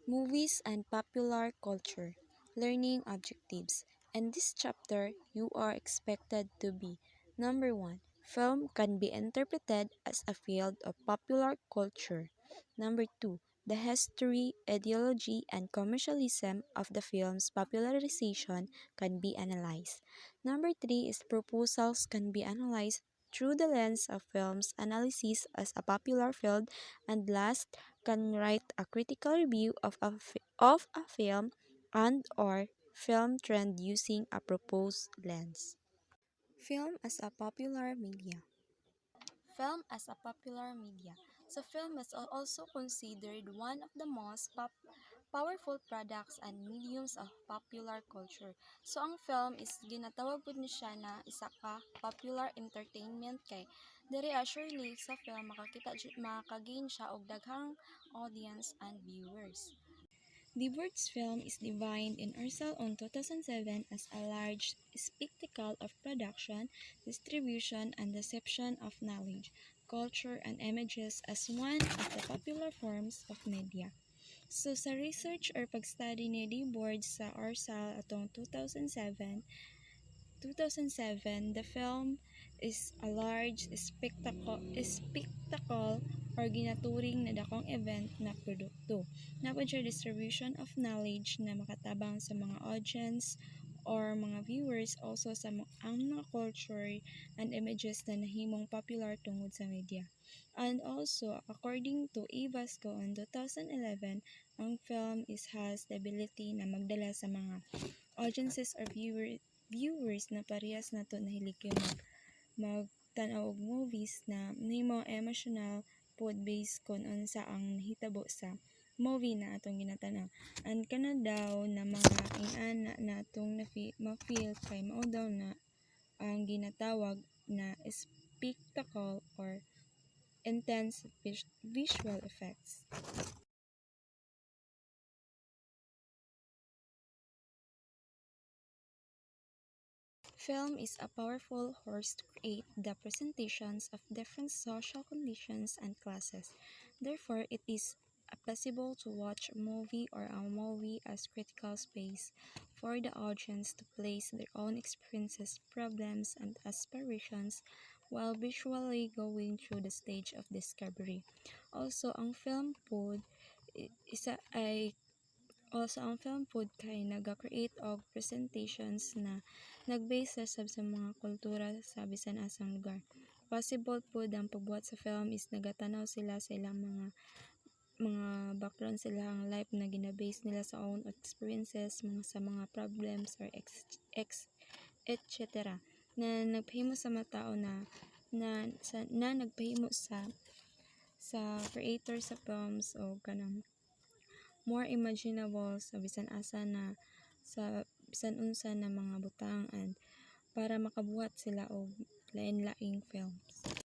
Movies and popular culture, learning objectives. In this chapter, you are expected to be number 1. Film can be interpreted as a field of popular culture. Number 2. The history, ideology, and commercialism of the film's popularization can be analyzed. Number 3 is proposals can be analyzed through the lens of film's analysis as a popular field. And last, can write a critical review of a film and or film trend using a proposed lens. Film as a popular media. Film as a popular media. So film is also considered one of the most powerful products and mediums of popular culture. So ang film is ginatawag pud ni siya na isa ka popular entertainment kay diri surely sa film makagain siya og daghang audience and viewers. The Birds film is defined in Ursel on 2007 as a large spectacle of production, distribution, and reception of knowledge, culture, and images as one of the popular forms of media. So sa research or pag-study ni D. Board sa Ursel atong 2007, the film is a large spectacle or ginaturing na dakong event na produkto. Napod siya distribution of knowledge na makatabang sa mga audience or mga viewers, also sa ang mga culture and images na nahimong popular tungod sa media. And also, according to Evasco in 2011, ang film has the ability na magdala sa mga audiences or viewers na parehas nato nahilig magtanaw og movies na nahimo emotional pod based kon unsa ang nahitabo sa movie na atong ginatanaw. And kana daw na mga ingana natong ma-feel kay mao daw na ang ginatawag na spectacle or intense visual effects. Film is a powerful force to create the presentations of different social conditions and classes. Therefore, it is possible to watch a movie or a movie as critical space for the audience to place their own experiences, problems, and aspirations while visually going through the stage of discovery. Also, ang film pod isa ay Also, ang film pod kay naga-create og presentations na nagbase sa mga kultura sa bisan asang lugar. Possible pod ang pagbuhat sa film is nagatanaw sila sa ilang mga background sa ilang life na ginabase nila sa own experiences, sa mga problems or etc. na nagpahimo sa mga tao na nagpahimo sa creator sa films o kanang more imaginable sa bisan asa na sa bisan unsa na mga butang and para makabuhat sila og lain-laing films.